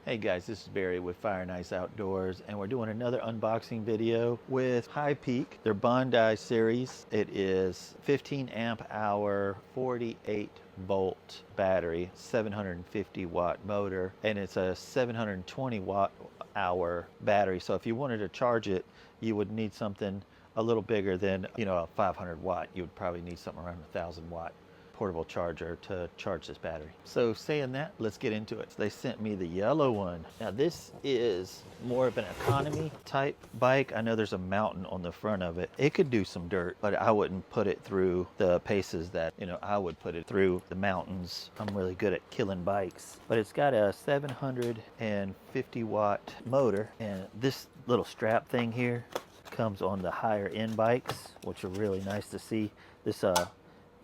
Hey guys, this is Barry with FaO&x Outdoors, and we're doing another unboxing video with HiPEAK, their Bondi series. It is 15 amp hour, 48 volt battery, 750 watt motor, and it's a 720 watt hour battery. So if you wanted to charge it, you would need something a little bigger than, a 500 watt. You would probably need something around 1,000 watt portable charger to charge this battery. So saying that, let's get into it. They sent me the yellow one. Now this is more of an economy type bike. I know there's a mountain on the front of it. It could do some dirt, but I wouldn't put it through the paces that, I would put it through the mountains. I'm really good at killing bikes. But it's got a 750 watt motor, and this little strap thing here comes on the higher end bikes, which are really nice to see. This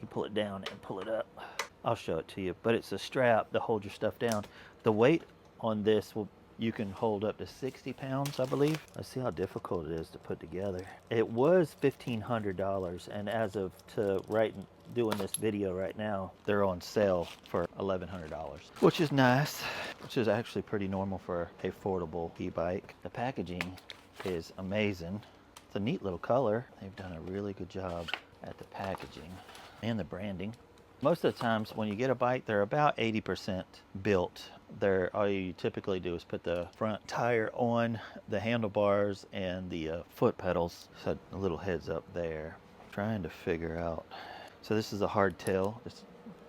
you pull it down and pull it up. I'll show it to you, but it's a strap to hold your stuff down. The weight on this you can hold up to 60 pounds, I believe. Let's see how difficult it is to put together. It was $1,500, and as of doing this video right now, they're on sale for $1,100, which is nice, which is actually pretty normal for a affordable e-bike. The packaging is amazing. It's a neat little color. They've done a really good job at the packaging and the branding. Most of the times when you get a bike, they're about 80% built. All you typically do is put the front tire on the handlebars and the foot pedals. So a little heads up there. Trying to figure out. So this is a hardtail. This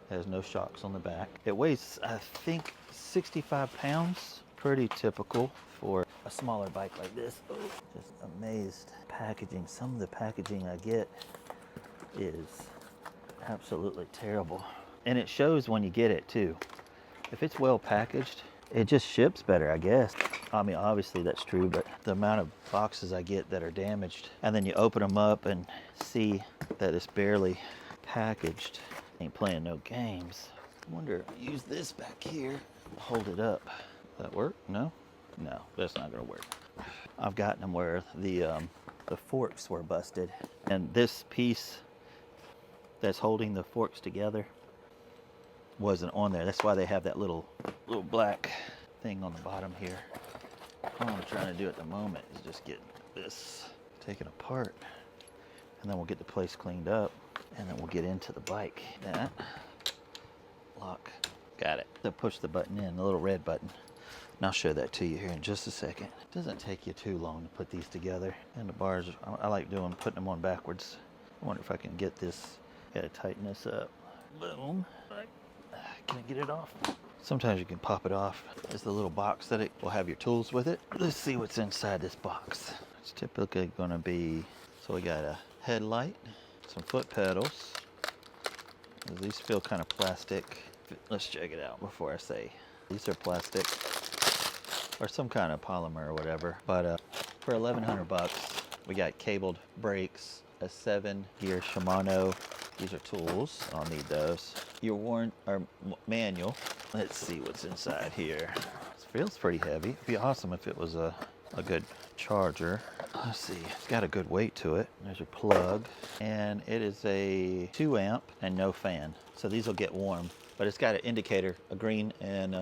has no shocks on the back. It weighs, I think, 65 pounds. Pretty typical for a smaller bike like this. Oh, just amazed. Packaging. Some of the packaging I get is absolutely terrible, and it shows when you get it too. If it's well packaged, it just ships better, I guess. I mean, obviously that's true, but the amount of boxes I get that are damaged, and then you open them up and see that it's barely packaged. Ain't playing no games. I wonder if I use this back here, hold it up. Does that work? No, that's not gonna work. I've gotten them where the forks were busted, and this piece that's holding the forks together wasn't on there. That's why they have that little black thing on the bottom here. All I'm trying to do at the moment is just get this taken apart, and then we'll get the place cleaned up, and then we'll get into the bike. That lock, got it. So push the button in, the little red button. And I'll show that to you here in just a second. It doesn't take you too long to put these together. And the bars, I like putting them on backwards. I wonder if I can get this. Gotta tighten this up. Boom. Can I get it off? Sometimes you can pop it off. There's the little box that it will have your tools with it. Let's see what's inside this box. It's typically gonna be, so we got a headlight, some foot pedals. These feel kind of plastic. Let's check it out before I say. These are plastic or some kind of polymer or whatever. But for 1,100 bucks, we got cabled brakes, a 7-gear Shimano. These are tools. I'll need those. Your manual. Let's see what's inside here. This feels pretty heavy. It'd be awesome if it was a good charger. Let's see. It's got a good weight to it. There's your plug. And it is a 2 amp and no fan. So these will get warm. But it's got an indicator, a green and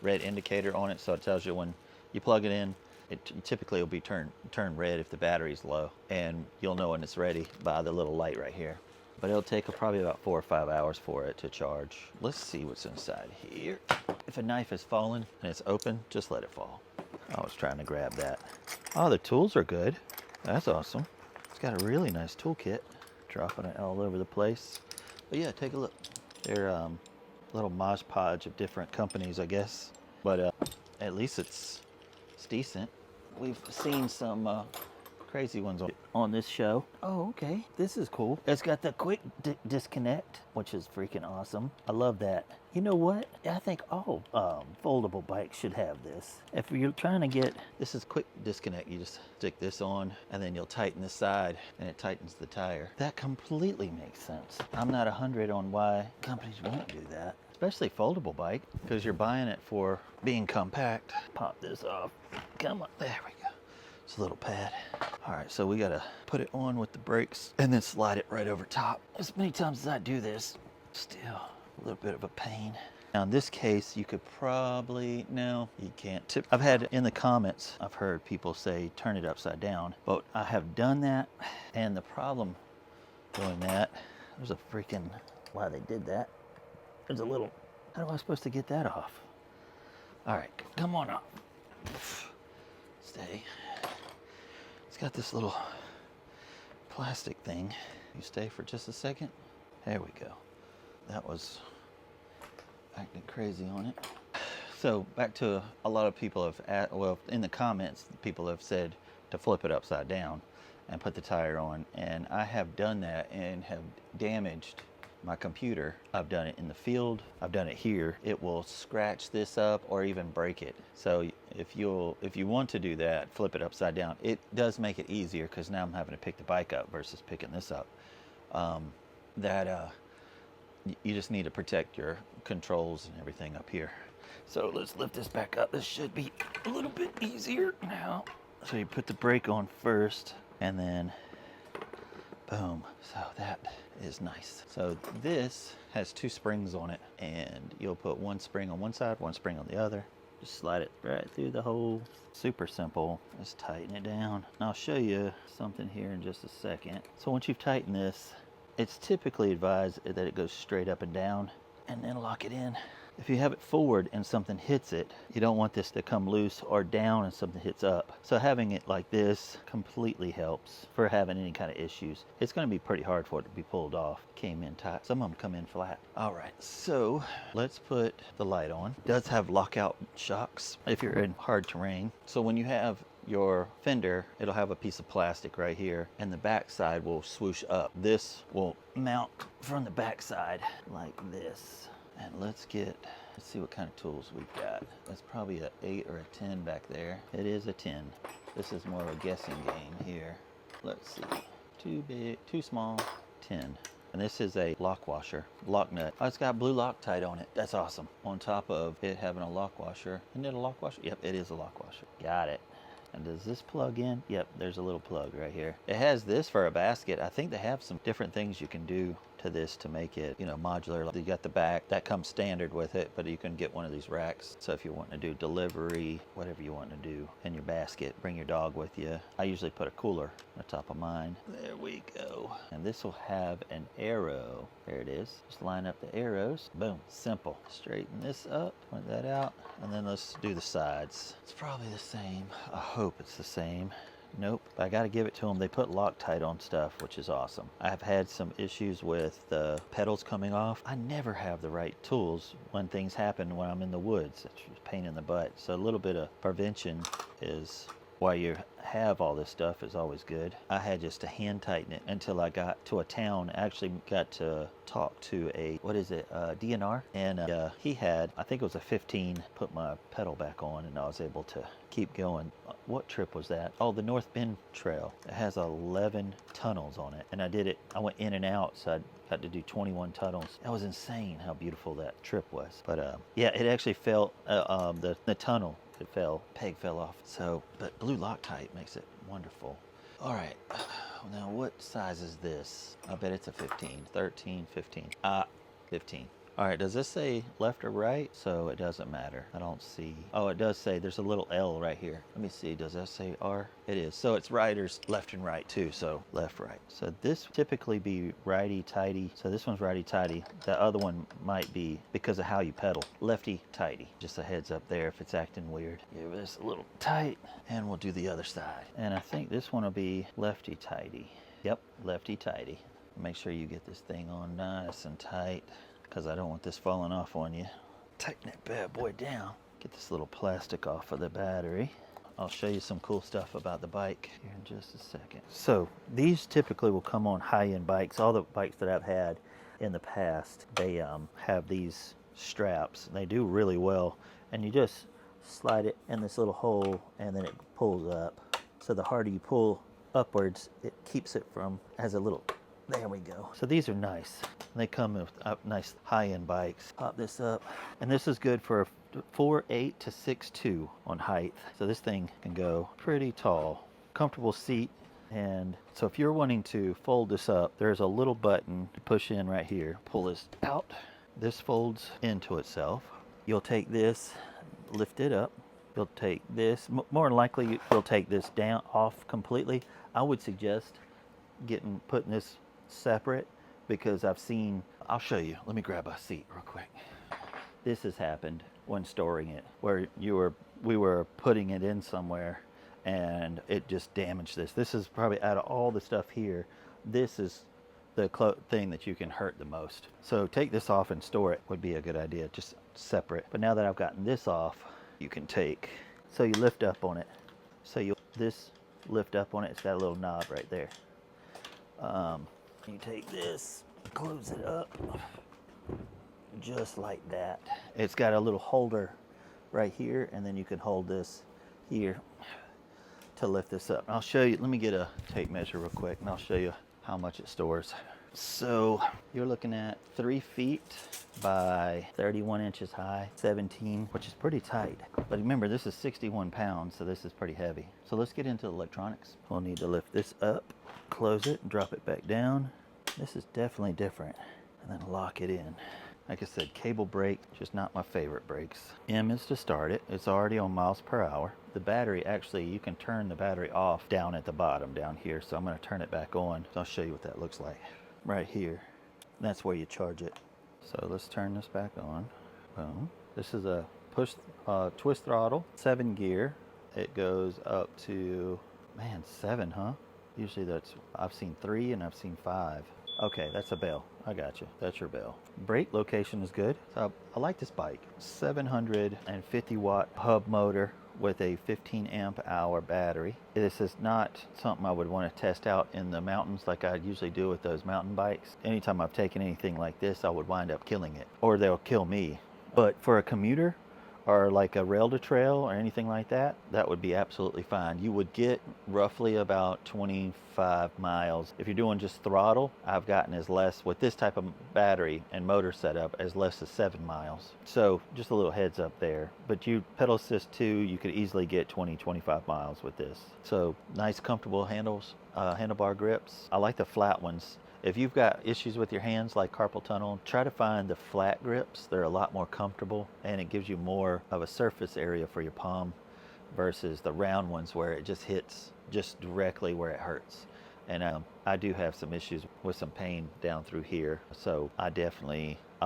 red indicator on it. So it tells you when you plug it in. It typically will be turn red if the battery's low. And you'll know when it's ready by the little light right here. But it'll take probably about 4 or 5 hours for it to charge. Let's see what's inside here. If a knife is fallen and it's open, just let it fall. I was trying to grab that. Oh, the tools are good. That's awesome. It's got a really nice toolkit. Dropping it all over the place. But yeah, take a look. They're little Mod Podge of different companies, I guess. But at least it's decent. We've seen some crazy ones on this show. Oh, okay. This is cool. It's got the quick disconnect, which is freaking awesome. I love that. You know what? I think all foldable bikes should have this. If you're trying to get, this is quick disconnect. You just stick this on and then you'll tighten the side and it tightens the tire. That completely makes sense. I'm not 100 on why companies won't do that. Especially foldable bike, because you're buying it for being compact. Pop this off. Come on. There we go. It's a little pad. All right, so we gotta put it on with the brakes and then slide it right over top. As many times as I do this, still a little bit of a pain. Now in this case, you could probably, no, you can't. I've had in the comments, I've heard people say turn it upside down, but I have done that. And the problem doing that, there's a freaking, why they did that. There's a little, how am I supposed to get that off? All right, come on up. Stay. It's got this little plastic thing. You stay for just a second. There we go. That was acting crazy on it. So back to a lot of people have, well, in the comments, people have said to flip it upside down and put the tire on. And I have done that and have damaged my computer. I've done it in the field. I've done it here. It will scratch this up or even break it. So if you want to do that, flip it upside down. It does make it easier because now I'm having to pick the bike up versus picking this up. You just need to protect your controls and everything up here. So let's lift this back up. This should be a little bit easier now. So you put the brake on first and then boom. So that is nice. So this has 2 springs on it, and you'll put 1 spring on one side, 1 spring on the other. Just slide it right through the hole. Super simple. Just tighten it down. And I'll show you something here in just a second. So once you've tightened this, it's typically advised that it goes straight up and down and then lock it in. If you have it forward and something hits it, you don't want this to come loose, or down and something hits up. So having it like this completely helps for having any kind of issues. It's going to be pretty hard for it to be pulled off. Came in tight. Some of them come in flat. All right, so let's put the light on. It does have lockout shocks if you're in hard terrain. So when you have your fender, it'll have a piece of plastic right here, and the back side will swoosh up. This will mount from the back side like this. And let's see what kind of tools we've got. That's probably an 8 or a 10 back there. It is a 10. This is more of a guessing game here. Let's see. Too big, too small, 10. And this is a lock washer, lock nut. Oh, it's got blue Loctite on it. That's awesome. On top of it having a lock washer. Isn't it a lock washer? Yep, it is a lock washer. Got it. And does this plug in? Yep, there's a little plug right here. It has this for a basket. I think they have some different things you can do to this to make it, you know, modular. You got the back that comes standard with it, but you can get one of these racks. So if you want to do delivery, whatever you want to do, in your basket, bring your dog with you. I usually put a cooler on the top of mine. There we go. And this will have an arrow. There it is. Just line up the arrows. Boom. Simple. Straighten this up, point that out, and then let's do the sides. It's probably the same. I hope it's the same. Nope, I got to give it to them. They put Loctite on stuff, which is awesome. I've had some issues with the pedals coming off. I never have the right tools when things happen when I'm in the woods. It's a pain in the butt. So a little bit of prevention is, while you have all this stuff, is always good. I had just to hand tighten it until I got to a town. I actually got to talk to a, DNR. And he had, I think it was a 15, put my pedal back on, and I was able to keep going. What trip was that? Oh, the North Bend Trail. It has 11 tunnels on it. And I went in and out, so I got to do 21 tunnels. That was insane how beautiful that trip was. But yeah, it actually fell, the tunnel, it fell, peg fell off. So, but blue Loctite makes it wonderful. All right, now what size is this? I bet it's a 15, 13, 15. 15. All right, does this say left or right? So it doesn't matter. I don't see. Oh, it does say there's a little L right here. Let me see, does that say R? It is. So it's riders left and right too, so left, right. So this typically be righty-tighty. So this one's righty-tighty. The other one might be, because of how you pedal, lefty-tighty. Just a heads up there if it's acting weird. Give this a little tight, and we'll do the other side. And I think this one will be lefty-tighty. Yep, lefty-tighty. Make sure you get this thing on nice and tight, because I don't want this falling off on you. Tighten that bad boy down. Get this little plastic off of the battery. I'll show you some cool stuff about the bike here in just a second. So these typically will come on high-end bikes. All the bikes that I've had in the past, they have these straps. They do really well. And you just slide it in this little hole, and then it pulls up. So the harder you pull upwards, it keeps it from, has a little, there we go. So these are nice. They come with nice high-end bikes. Pop this up. And this is good for 4'8" to 6'2" on height. So this thing can go pretty tall. Comfortable seat. And so if you're wanting to fold this up, there's a little button to push in right here. Pull this out. This folds into itself. You'll take this, lift it up. You'll take this, more than likely you'll take this down off completely. I would suggest putting this separate, because I've seen, I'll show you. Let me grab a seat real quick. This has happened when storing it, where we were putting it in somewhere and it just damaged this. This is probably, out of all the stuff here, this is the thing that you can hurt the most. So take this off and store it would be a good idea, just separate. But now that I've gotten this off, you can take, so you lift up on it. So this lift up on it, it's got a little knob right there. You take this, close it up, just like that. It's got a little holder right here, and then you can hold this here to lift this up. I'll show you, let me get a tape measure real quick, and I'll show you how much it stores. So you're looking at 3 feet by 31 inches high, 17, which is pretty tight. But remember, this is 61 pounds, so this is pretty heavy. So let's get into electronics. We'll need to lift this up, close it, and drop it back down. This is definitely different. And then lock it in. Like I said, cable brake, just not my favorite brakes. M is to start it. It's already on miles per hour. The battery, actually, you can turn the battery off down at the bottom down here. So I'm going to turn it back on. So I'll show you what that looks like. Right here. That's where you charge it. So let's turn this back on. Boom. This is a twist throttle, 7 gear. It goes up to, man, 7, huh? Usually I've seen 3 and I've seen 5. Okay, that's a bell. I got you. That's your bell. Brake location is good. I like this bike. 750 watt hub motor with a 15 amp hour battery. This is not something I would want to test out in the mountains like I usually do with those mountain bikes. Anytime I've taken anything like this, I would wind up killing it, or they'll kill me. But for a commuter, or like a rail to trail or anything like that, that would be absolutely fine. You would get roughly about 25 miles. If you're doing just throttle, I've gotten as less, with this type of battery and motor setup, as less as 7 miles. So just a little heads up there. But you pedal assist 2, you could easily get 20-25 miles with this. So nice comfortable handlebar grips. I like the flat ones. If you've got issues with your hands like carpal tunnel, try to find the flat grips. They're a lot more comfortable, and it gives you more of a surface area for your palm versus the round ones where it just hits just directly where it hurts. And I do have some issues with some pain down through here. So I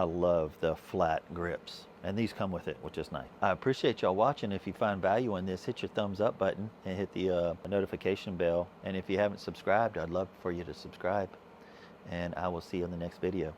love the flat grips. And these come with it, which is nice. I appreciate y'all watching. If you find value in this, hit your thumbs up button and hit the notification bell. And if you haven't subscribed, I'd love for you to subscribe. And I will see you in the next video.